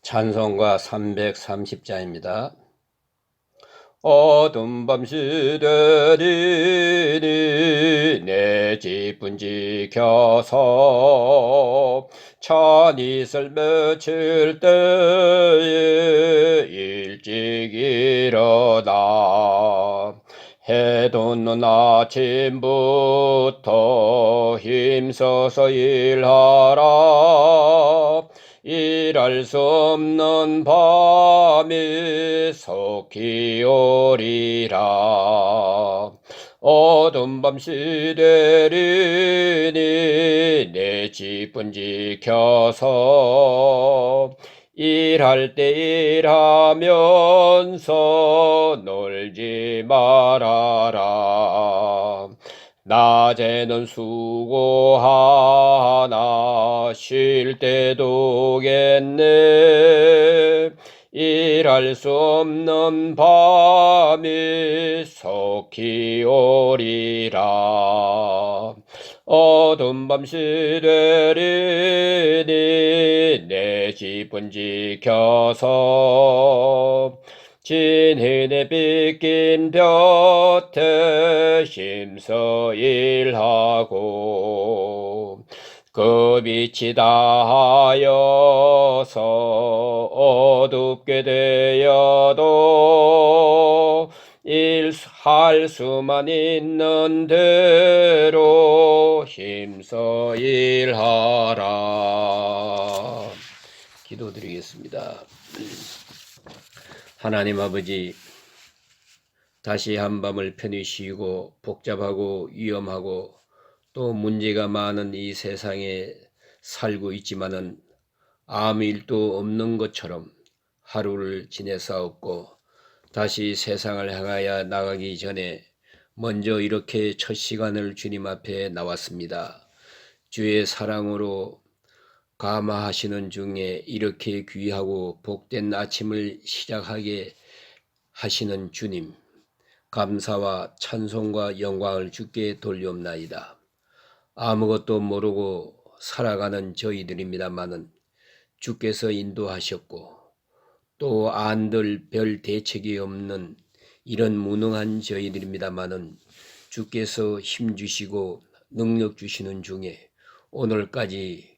찬송가 330자입니다. 어둠 밤 시들이니 내 집은 지켜서 찬이슬 맺힐 때에 일찍 일어나 해 돋는 아침부터 힘써서 일하라. 일할 수 없는 밤이 속히 오리라. 어둠 밤 시되리니 내 집은 지켜서 일할 때 일하면서 놀지 말아라. 낮에는 수고하나 쉴 때도 겠네. 일할 수 없는 밤이 속히 오리라. 어둠 밤 시되리니 내 집은 지켜서 진해에 빗긴 볕에 힘써 일하고 그 빛이 다하여서 어둡게 되어도 일할 수만 있는 대로 힘써 일하라. 기도드리겠습니다. 하나님 아버지, 다시 한밤을 편히 쉬고 복잡하고 위험하고 또 문제가 많은 이 세상에 살고 있지만은 아무 일도 없는 것처럼 하루를 지내사옵고 다시 세상을 향하여 나가기 전에 먼저 이렇게 첫 시간을 주님 앞에 나왔습니다. 주의 사랑으로 감화하시는 중에 이렇게 귀하고 복된 아침을 시작하게 하시는 주님, 감사와 찬송과 영광을 주께 돌리옵나이다. 아무것도 모르고 살아가는 저희들입니다마는 주께서 인도하셨고 또 안들 별 대책이 없는 이런 무능한 저희들입니다마는 주께서 힘 주시고 능력 주시는 중에 오늘까지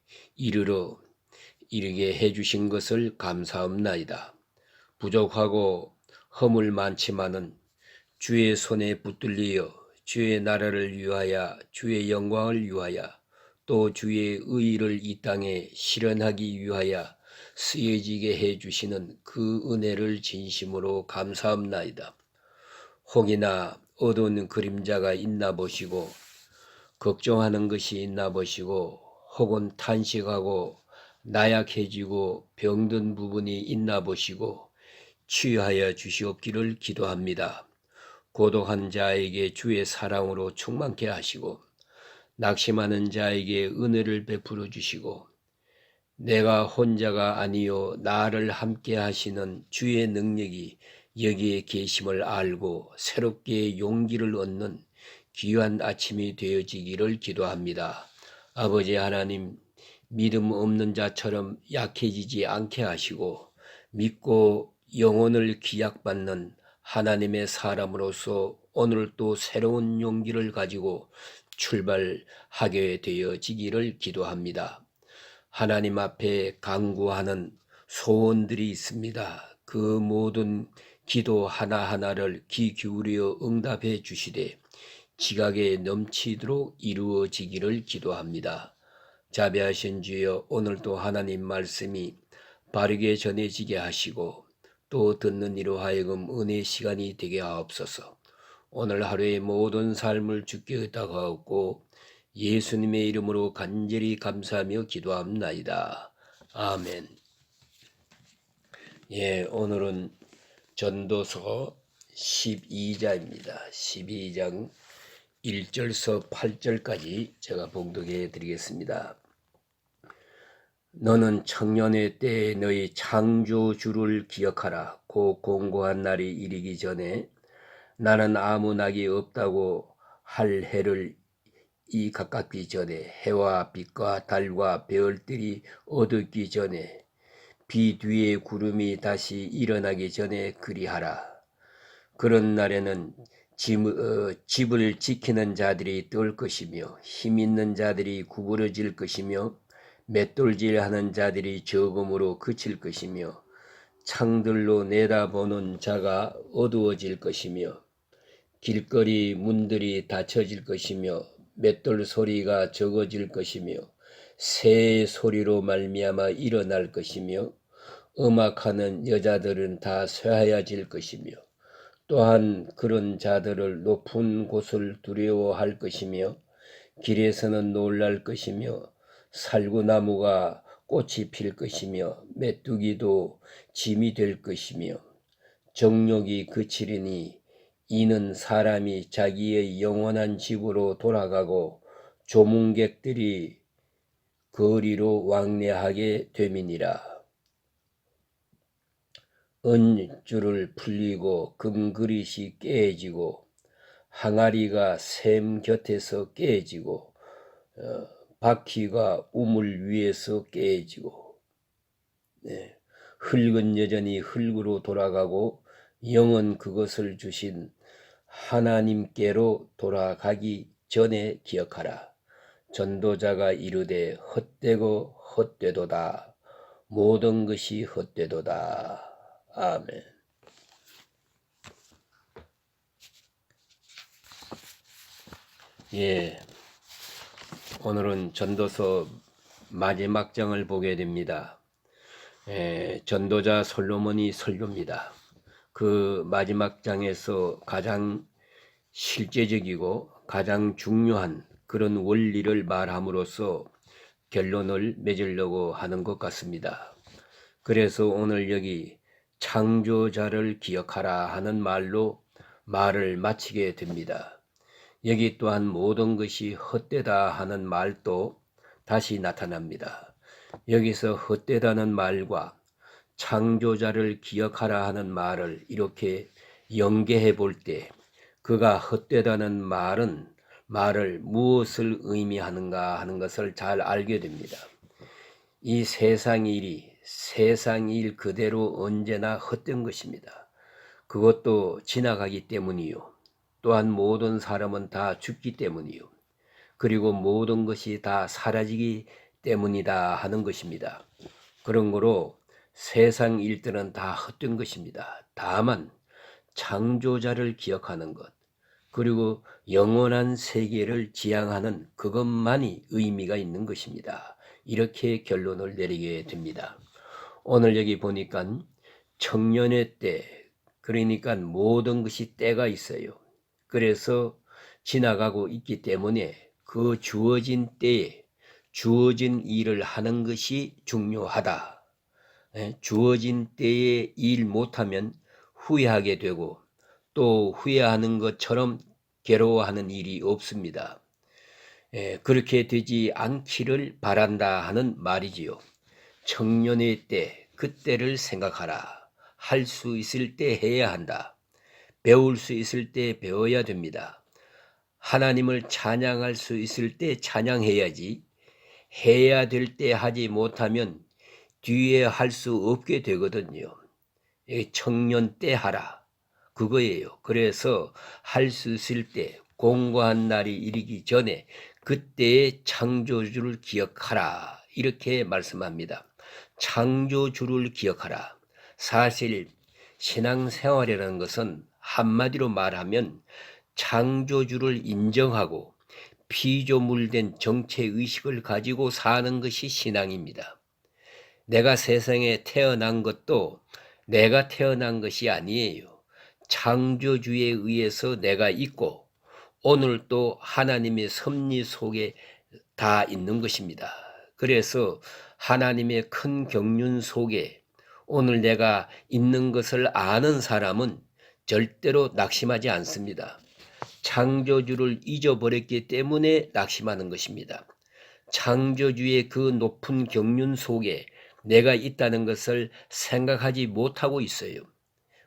이르게 해주신 것을 감사합나이다. 부족하고 허물 많지만은 주의 손에 붙들리어 주의 나라를 위하여 주의 영광을 위하여 또 주의 의의를 이 땅에 실현하기 위하여 쓰여지게 해주시는 그 은혜를 진심으로 감사합나이다. 혹이나 어두운 그림자가 있나 보시고 걱정하는 것이 있나 보시고 혹은 탄식하고 나약해지고 병든 부분이 있나 보시고 치유하여 주시옵기를 기도합니다. 고독한 자에게 주의 사랑으로 충만케 하시고 낙심하는 자에게 은혜를 베풀어 주시고 내가 혼자가 아니요 나를 함께 하시는 주의 능력이 여기에 계심을 알고 새롭게 용기를 얻는 귀한 아침이 되어지기를 기도합니다. 아버지 하나님, 믿음 없는 자처럼 약해지지 않게 하시고 믿고 영혼을 기약받는 하나님의 사람으로서 오늘 또 새로운 용기를 가지고 출발하게 되어지기를 기도합니다. 하나님 앞에 간구하는 소원들이 있습니다. 그 모든 기도 하나하나를 귀 기울여 응답해 주시되 지각에 넘치도록 이루어지기를 기도합니다. 자비하신 주여, 오늘도 하나님 말씀이 바르게 전해지게 하시고 또 듣는 이로 하여금 은혜의 시간이 되게 하옵소서. 오늘 하루의 모든 삶을 주께 의탁하옵고 예수님의 이름으로 간절히 감사하며 기도합나이다. 아멘. 오늘은 전도서 12자입니다. 12장 1절서 8절까지 제가 봉독해 드리겠습니다. 너는 청년의 때에 너희 창조주를 기억하라. 곧 공고한 날이 이르기 전에 나는 아무 낙이 없다고 할 해를 이 가깝기 전에 해와 빛과 달과 별들이 어둡기 전에 비 뒤에 구름이 다시 일어나기 전에 그리하라. 그런 날에는 집을 지키는 자들이 떨 것이며 힘 있는 자들이 구부러질 것이며 맷돌질하는 자들이 적음으로 그칠 것이며 창들로 내다보는 자가 어두워질 것이며 길거리 문들이 닫혀질 것이며 맷돌 소리가 적어질 것이며 새 소리로 말미암아 일어날 것이며 음악하는 여자들은 다 쇠하여질 것이며 또한 그런 자들을 높은 곳을 두려워할 것이며 길에서는 놀랄 것이며 살구나무가 꽃이 필 것이며 메뚜기도 짐이 될 것이며 정욕이 그치리니 이는 사람이 자기의 영원한 집으로 돌아가고 조문객들이 거리로 왕래하게 됨이니라. 은줄을 풀리고 금그릇이 깨지고 항아리가 샘 곁에서 깨지고 바퀴가 우물 위에서 깨지고 흙은 여전히 흙으로 돌아가고 영은 그것을 주신 하나님께로 돌아가기 전에 기억하라. 전도자가 이르되 헛되고 헛되도다. 모든 것이 헛되도다. 아멘. 예, 오늘은 전도서 마지막 장을 보게 됩니다. 전도자 솔로몬이 설교입니다. 그 마지막 장에서 가장 실제적이고 가장 중요한 그런 원리를 말함으로써 결론을 맺으려고 하는 것 같습니다. 그래서 오늘 여기 창조자를 기억하라 하는 말로 말을 마치게 됩니다. 여기 또한 모든 것이 헛되다 하는 말도 다시 나타납니다. 여기서 헛되다는 말과 창조자를 기억하라 하는 말을 이렇게 연계해 볼 때 그가 헛되다는 말을 무엇을 의미하는가 하는 것을 잘 알게 됩니다. 이 세상 일이 세상 일 그대로 언제나 헛된 것입니다. 그것도 지나가기 때문이요. 또한 모든 사람은 다 죽기 때문이요. 그리고 모든 것이 다 사라지기 때문이다 하는 것입니다. 그런 거로 세상 일들은 다 헛된 것입니다. 다만 창조자를 기억하는 것, 그리고 영원한 세계를 지향하는 그것만이 의미가 있는 것입니다. 이렇게 결론을 내리게 됩니다. 오늘 여기 보니까 청년의 때, 그러니까 모든 것이 때가 있어요. 그래서 지나가고 있기 때문에 그 주어진 때에 주어진 일을 하는 것이 중요하다. 주어진 때에 일 못하면 후회하게 되고 또 후회하는 것처럼 괴로워하는 일이 없습니다. 그렇게 되지 않기를 바란다 하는 말이지요. 청년의 때, 그때를 생각하라. 할 수 있을 때 해야 한다. 배울 수 있을 때 배워야 됩니다. 하나님을 찬양할 수 있을 때 찬양해야지. 해야 될 때 하지 못하면 뒤에 할 수 없게 되거든요. 청년 때 하라. 그거예요. 그래서 할 수 있을 때 공고한 날이 이르기 전에 그때의 창조주를 기억하라. 이렇게 말씀합니다. 창조주를 기억하라. 사실 신앙생활이라는 것은 한마디로 말하면 창조주를 인정하고 피조물된 정체의식을 가지고 사는 것이 신앙입니다. 내가 세상에 태어난 것도 내가 태어난 것이 아니에요. 창조주에 의해서 내가 있고 오늘 또 하나님의 섭리 속에 다 있는 것입니다. 그래서 하나님의 큰 경륜 속에 오늘 내가 있는 것을 아는 사람은 절대로 낙심하지 않습니다. 창조주를 잊어버렸기 때문에 낙심하는 것입니다. 창조주의 그 높은 경륜 속에 내가 있다는 것을 생각하지 못하고 있어요.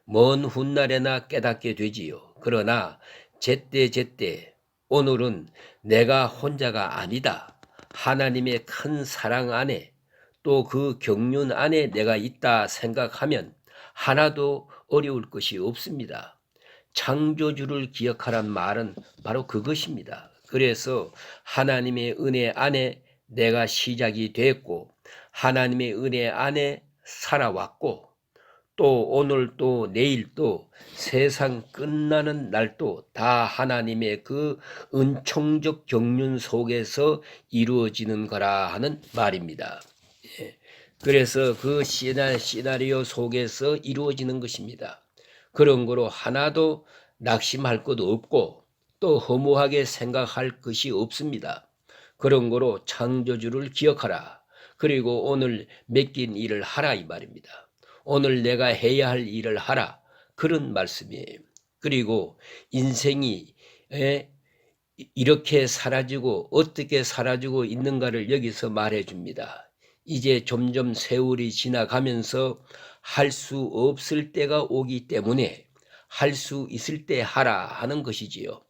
먼 훗날에나 깨닫게 되지요. 그러나 제때 오늘은 내가 혼자가 아니다. 하나님의 큰 사랑 안에 또 그 경륜 안에 내가 있다 생각하면 하나도 어려울 것이 없습니다. 창조주를 기억하란 말은 바로 그것입니다. 그래서 하나님의 은혜 안에 내가 시작이 됐고 하나님의 은혜 안에 살아왔고 또 오늘 또 내일 또 세상 끝나는 날도 다 하나님의 그 은총적 경륜 속에서 이루어지는 거라 하는 말입니다. 예. 그래서 그 시나리오 속에서 이루어지는 것입니다. 그런 거로 하나도 낙심할 것도 없고 또 허무하게 생각할 것이 없습니다. 그런 거로 창조주를 기억하라. 그리고 오늘 맡긴 일을 하라 이 말입니다. 오늘 내가 해야 할 일을 하라. 그런 말씀이에요. 그리고 인생이 이렇게 사라지고 어떻게 사라지고 있는가를 여기서 말해 줍니다. 이제 점점 세월이 지나가면서 할 수 없을 때가 오기 때문에 할 수 있을 때 하라 하는 것이지요.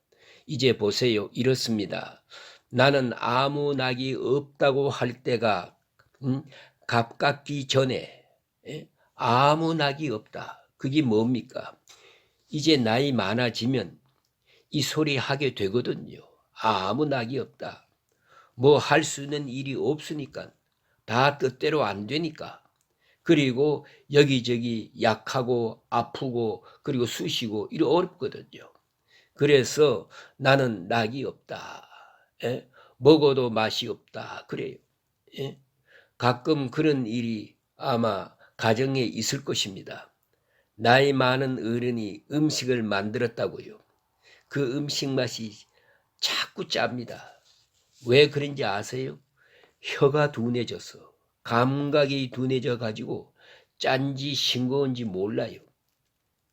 이제 보세요. 이렇습니다. 나는 아무 낙이 없다고 할 때가 가깝기 전에 아무 낙이 없다. 그게 뭡니까? 이제 나이 많아지면 이 소리 하게 되거든요. 아무 낙이 없다. 뭐 할 수 있는 일이 없으니까 다 뜻대로 안 되니까. 그리고 여기저기 약하고 아프고 그리고 쑤시고 이러 어렵거든요. 그래서 나는 낙이 없다. 예? 먹어도 맛이 없다. 그래요. 예? 가끔 그런 일이 아마 가정에 있을 것입니다. 나이 많은 어른이 음식을 만들었다고요. 그 음식 맛이 자꾸 짭니다. 왜 그런지 아세요? 혀가 둔해져서 감각이 둔해져 가지고 짠지 싱거운지 몰라요.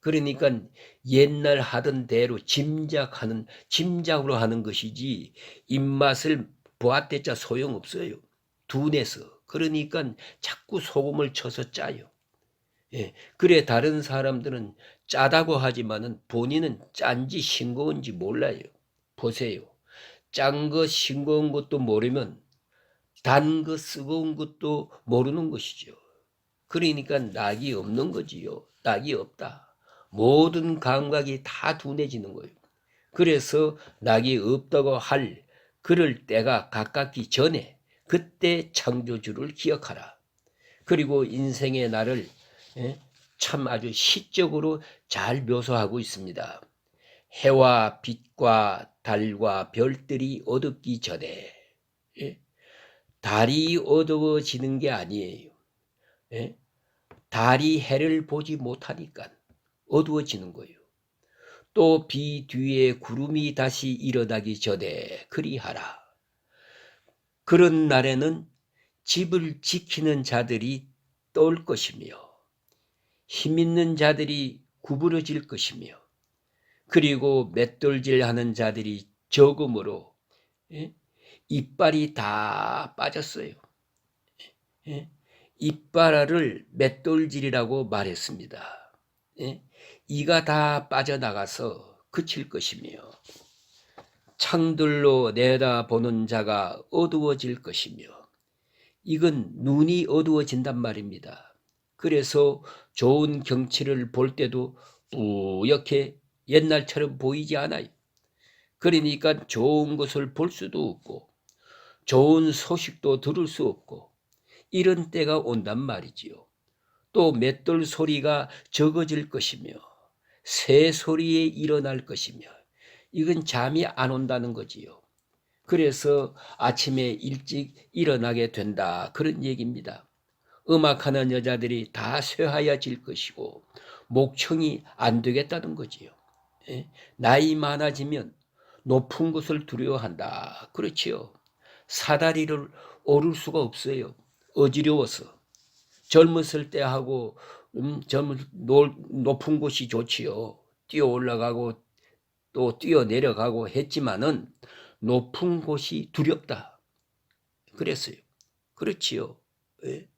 그러니까 옛날 하던 대로 짐작으로 하는 것이지 입맛을 보았댔자 소용없어요. 둔해서. 그러니까 자꾸 소금을 쳐서 짜요. 예, 그래 다른 사람들은 짜다고 하지만은 본인은 짠지 싱거운지 몰라요. 보세요. 짠 거 싱거운 것도 모르면 단 거 쓰거운 것도 모르는 것이죠. 그러니까 낙이 없는 거지요. 낙이 없다. 모든 감각이 다 둔해지는 거예요. 그래서 낙이 없다고 할 그럴 때가 가깝기 전에 그때 창조주를 기억하라. 그리고 인생의 날을 참 아주 시적으로 잘 묘사하고 있습니다. 해와 빛과 달과 별들이 어둡기 전에 달이 어두워지는 게 아니에요. 달이 해를 보지 못하니까 어두워지는 거예요. 또 비 뒤에 구름이 다시 일어나기 전에 그리하라. 그런 날에는 집을 지키는 자들이 떠올 것이며 힘 있는 자들이 구부러질 것이며 그리고 맷돌질하는 자들이 적음으로 이빨이 다 빠졌어요. 이빨을 맷돌질이라고 말했습니다. 이가 다 빠져나가서 그칠 것이며 창들로 내다보는 자가 어두워질 것이며 이건 눈이 어두워진단 말입니다. 그래서 좋은 경치를 볼 때도 뿌옇게 옛날처럼 보이지 않아요. 그러니까 좋은 것을 볼 수도 없고 좋은 소식도 들을 수 없고 이런 때가 온단 말이지요. 또 맷돌 소리가 적어질 것이며 새 소리에 일어날 것이며 이건 잠이 안 온다는 거지요. 그래서 아침에 일찍 일어나게 된다 그런 얘기입니다. 음악하는 여자들이 다 쇠하여질 것이고 목청이 안 되겠다는 거지요. 나이 많아지면 높은 것을 두려워한다. 그렇지요. 사다리를 오를 수가 없어요. 어지러워서. 젊었을 때 하고 높은 곳이 좋지요. 뛰어 올라가고 또 뛰어 내려가고 했지만은 높은 곳이 두렵다. 그랬어요. 그렇지요. 예.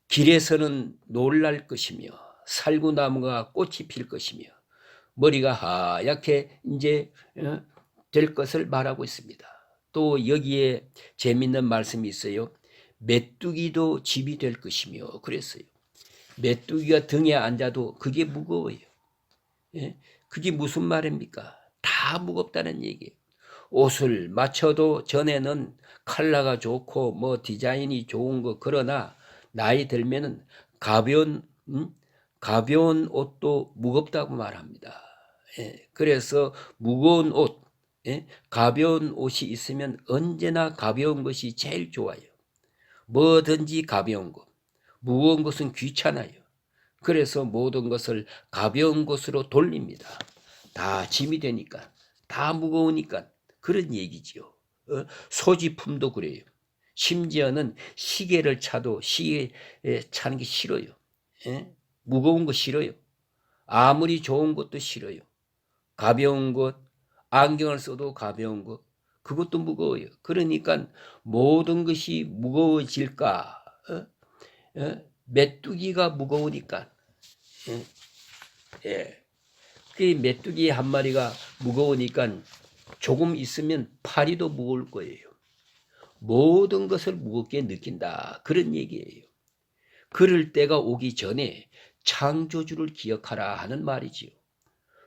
길에서는 놀랄 것이며 살구나무가 꽃이 필 것이며 머리가 하얗게 이제 될 것을 말하고 있습니다. 또 여기에 재밌는 말씀이 있어요. 메뚜기도 집이 될 것이며 그랬어요. 메뚜기가 등에 앉아도 그게 무거워요. 예? 그게 무슨 말입니까? 다 무겁다는 얘기예요. 옷을 맞춰도 전에는 컬러가 좋고 뭐 디자인이 좋은 거, 그러나 나이 들면은 가벼운 가벼운 옷도 무겁다고 말합니다. 예, 그래서 무거운 옷, 예? 가벼운 옷이 있으면 언제나 가벼운 것이 제일 좋아요. 뭐든지 가벼운 것, 무거운 것은 귀찮아요. 그래서 모든 것을 가벼운 것으로 돌립니다. 다 짐이 되니까, 다 무거우니까. 그런 얘기지요. 소지품도 그래요. 심지어는 시계를 차도 시계 차는 게 싫어요. 예? 무거운 거 싫어요. 아무리 좋은 것도 싫어요. 가벼운 것, 안경을 써도 가벼운 것, 그것도 무거워요. 그러니까 모든 것이 무거워질까? 메뚜기가 무거우니까. 예. 그 메뚜기 한 마리가 무거우니까 조금 있으면 파리도 무거울 거예요. 모든 것을 무겁게 느낀다. 그런 얘기예요. 그럴 때가 오기 전에 창조주를 기억하라 하는 말이지요.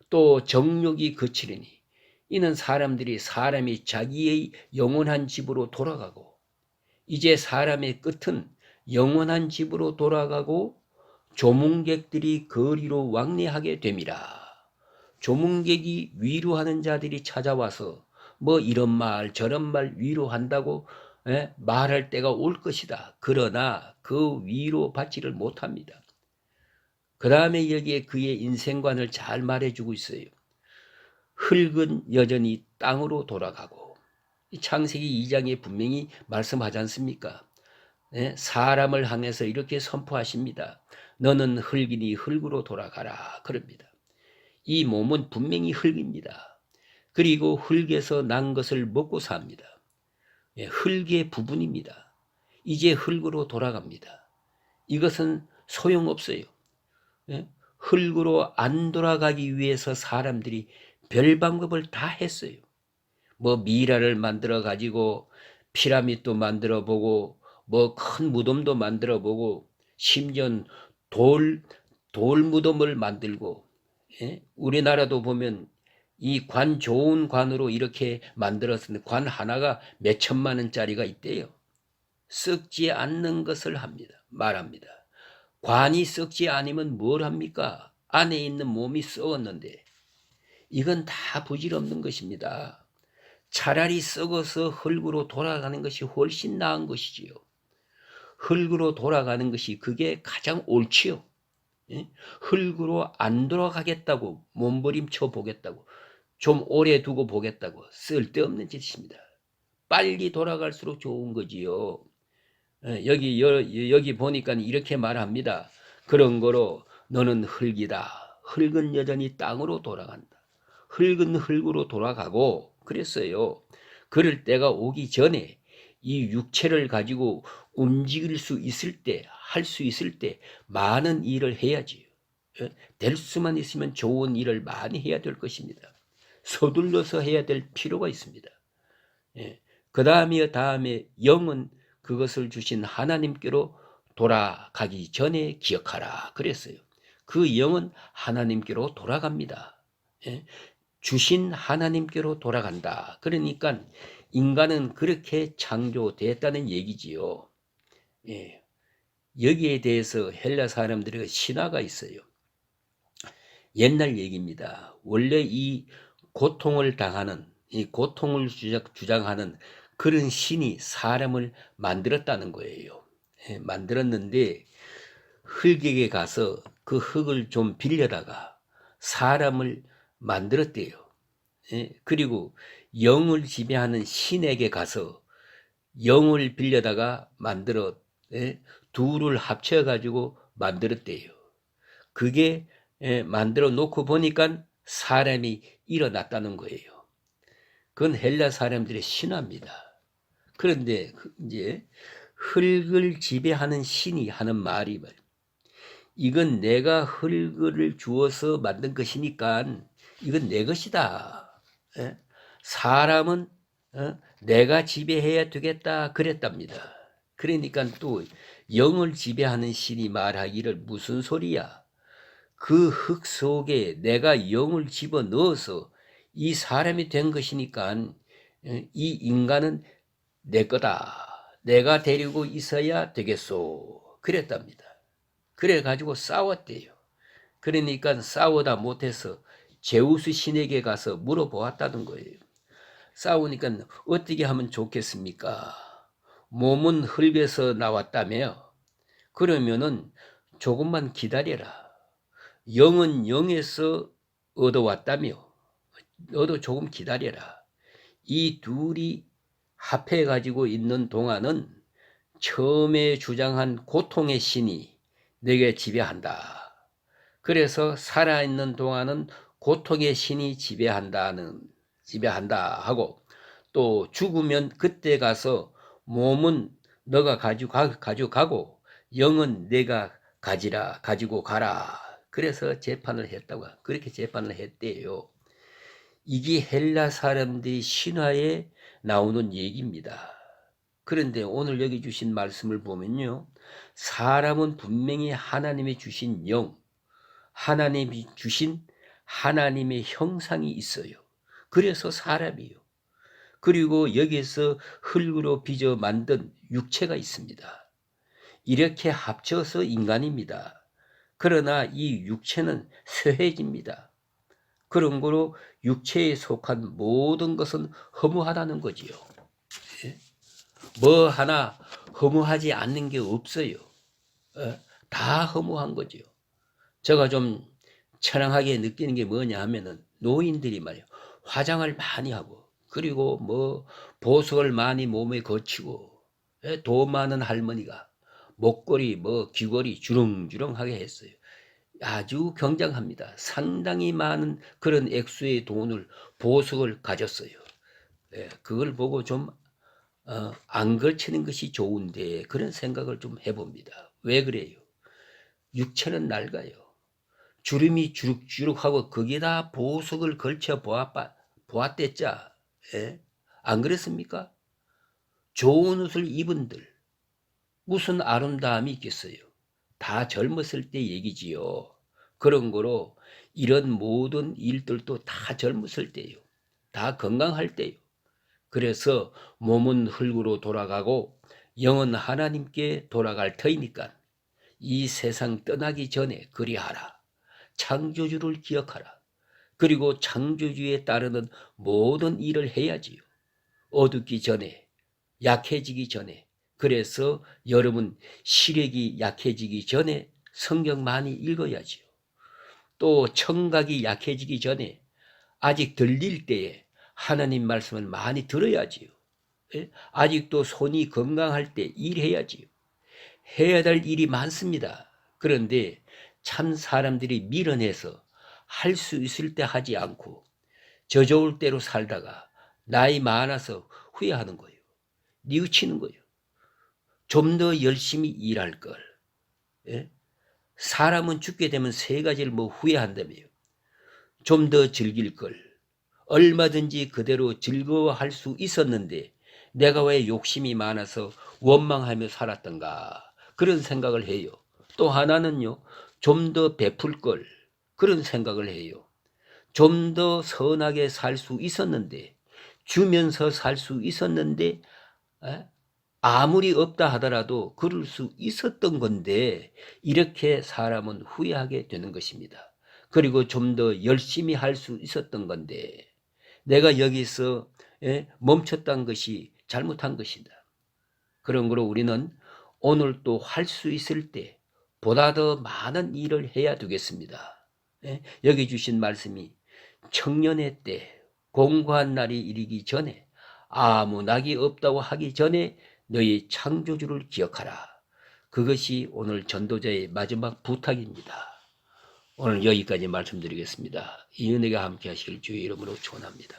또 정욕이 그치리니 이는 사람이 자기의 영원한 집으로 돌아가고, 이제 사람의 끝은 영원한 집으로 돌아가고 조문객들이 거리로 왕래하게 됨이라. 조문객이 위로하는 자들이 찾아와서 뭐 이런 말 저런 말 위로한다고 말할 때가 올 것이다. 그러나 그 위로 받지를 못합니다. 그 다음에 여기에 그의 인생관을 잘 말해주고 있어요. 흙은 여전히 땅으로 돌아가고, 창세기 2장에 분명히 말씀하지 않습니까? 사람을 향해서 이렇게 선포하십니다. 너는 흙이니 흙으로 돌아가라. 그럽니다. 이 몸은 분명히 흙입니다. 그리고 흙에서 난 것을 먹고 삽니다. 흙의 부분입니다. 이제 흙으로 돌아갑니다. 이것은 소용없어요. 흙으로 안 돌아가기 위해서 사람들이 별 방법을 다 했어요. 뭐 미라를 만들어 가지고 피라미드도 만들어 보고 뭐 큰 무덤도 만들어 보고 심지어 돌 무덤을 만들고, 우리나라도 보면 이 관 좋은 관으로 이렇게 만들었는데 관 하나가 몇 천만 원짜리가 있대요. 썩지 않는 것을 말합니다. 관이 썩지 않으면 뭘 합니까? 안에 있는 몸이 썩었는데. 이건 다 부질없는 것입니다. 차라리 썩어서 흙으로 돌아가는 것이 훨씬 나은 것이지요. 흙으로 돌아가는 것이 그게 가장 옳지요. 흙으로 안 돌아가겠다고 몸부림쳐 보겠다고, 좀 오래 두고 보겠다고, 쓸데없는 짓입니다. 빨리 돌아갈수록 좋은 거지요. 여기 보니까 이렇게 말합니다. 그런 거로 너는 흙이다. 흙은 여전히 땅으로 돌아간다. 흙은 흙으로 돌아가고 그랬어요. 그럴 때가 오기 전에 이 육체를 가지고 움직일 수 있을 때, 할 수 있을 때 많은 일을 해야지요. 될 수만 있으면 좋은 일을 많이 해야 될 것입니다. 서둘러서 해야 될 필요가 있습니다. 그 다음에 영은 그것을 주신 하나님께로 돌아가기 전에 기억하라 그랬어요. 그 영은 하나님께로 돌아갑니다. 주신 하나님께로 돌아간다. 그러니까 인간은 그렇게 창조됐다는 얘기지요. 여기에 대해서 헬라 사람들의 신화가 있어요. 옛날 얘기입니다. 원래 이 고통을 당하는, 이 고통을 주장하는 그런 신이 사람을 만들었다는 거예요. 만들었는데 흙에게 가서 그 흙을 좀 빌려다가 사람을 만들었대요. 그리고 영을 지배하는 신에게 가서 영을 빌려다가 만들어, 둘을 합쳐가지고 만들었대요. 그게 만들어 놓고 보니까 사람이 일어났다는 거예요. 그건 헬라 사람들의 신화입니다. 그런데 이제 흙을 지배하는 신이 하는 말이 이건 내가 흙을 주어서 만든 것이니까 이건 내 것이다. 사람은 내가 지배해야 되겠다 그랬답니다. 그러니까 또 영을 지배하는 신이 말하기를 무슨 소리야? 그 흙 속에 내가 영을 집어넣어서 이 사람이 된 것이니까 이 인간은 내 거다. 내가 데리고 있어야 되겠소. 그랬답니다. 그래 가지고 싸웠대요. 그러니까 싸우다 못해서 제우스 신에게 가서 물어보았다는 거예요. 싸우니까 어떻게 하면 좋겠습니까? 몸은 흙에서 나왔다며. 그러면은 조금만 기다려라. 영은 영에서 얻어왔다며. 너도 조금 기다려라. 이 둘이 합해 가지고 있는 동안은 처음에 주장한 고통의 신이 내게 지배한다. 그래서 살아있는 동안은 고통의 신이 지배한다 하고, 또 죽으면 그때 가서 몸은 너가 가지고 영은 내가 가지고 가라. 그래서 재판을 했다고, 그렇게 재판을 했대요. 이게 헬라 사람들이 신화에 나오는 얘기입니다. 그런데 오늘 여기 주신 말씀을 보면요, 사람은 분명히 하나님이 주신 영, 하나님이 주신 하나님의 형상이 있어요. 그래서 사람이요. 그리고 여기에서 흙으로 빚어 만든 육체가 있습니다. 이렇게 합쳐서 인간입니다. 그러나 이 육체는 쇠해집니다. 그런 거로 육체에 속한 모든 것은 허무하다는 거지요. 뭐 하나 허무하지 않는 게 없어요. 다 허무한 거지요. 제가 좀 처량하게 느끼는 게 뭐냐 하면은 노인들이 말이에요. 화장을 많이 하고, 그리고 뭐 보석을 많이 몸에 거치고, 돈 많은 할머니가 목걸이 뭐 귀걸이 주렁주렁하게 했어요. 아주 굉장합니다. 상당히 많은 그런 액수의 돈을, 보석을 가졌어요. 그걸 보고 좀 안 걸치는 것이 좋은데, 그런 생각을 좀 해봅니다. 왜 그래요? 육체는 낡아요. 주름이 주룩주룩하고 거기다 보석을 걸쳐 보았댔자. 안 그랬습니까? 좋은 옷을 입은들 무슨 아름다움이 있겠어요? 다 젊었을 때 얘기지요. 그런 거로 이런 모든 일들도 다 젊었을 때요. 다 건강할 때요. 그래서 몸은 흙으로 돌아가고 영은 하나님께 돌아갈 터이니까 이 세상 떠나기 전에 그리하라. 창조주를 기억하라. 그리고 창조주에 따르는 모든 일을 해야지요. 어둡기 전에, 약해지기 전에. 그래서 여러분 시력이 약해지기 전에 성경 많이 읽어야지요. 또 청각이 약해지기 전에 아직 들릴 때에 하나님 말씀을 많이 들어야지요. 아직도 손이 건강할 때 일해야지요. 해야 될 일이 많습니다. 그런데 참 사람들이 밀어내서 할 수 있을 때 하지 않고 저좋을 대로 살다가 나이 많아서 후회하는 거예요. 뉘우치는 거예요. 좀 더 열심히 일할 걸. 사람은 죽게 되면 세 가지를 뭐 후회한다며요. 좀 더 즐길 걸. 얼마든지 그대로 즐거워할 수 있었는데 내가 왜 욕심이 많아서 원망하며 살았던가, 그런 생각을 해요. 또 하나는요, 좀 더 베풀 걸, 그런 생각을 해요. 좀 더 선하게 살 수 있었는데, 주면서 살 수 있었는데, 아무리 없다 하더라도 그럴 수 있었던 건데, 이렇게 사람은 후회하게 되는 것입니다. 그리고 좀 더 열심히 할 수 있었던 건데, 내가 여기서 멈췄던 것이 잘못한 것이다. 그런 거로 우리는 오늘 또 할 수 있을 때 보다 더 많은 일을 해야 되겠습니다. 여기 주신 말씀이 청년의 때, 공고한 날이 이르기 전에, 아무 낙이 없다고 하기 전에 너희 창조주를 기억하라. 그것이 오늘 전도자의 마지막 부탁입니다. 오늘 여기까지 말씀드리겠습니다. 이 은혜가 함께 하시길 주의 이름으로 축원합니다.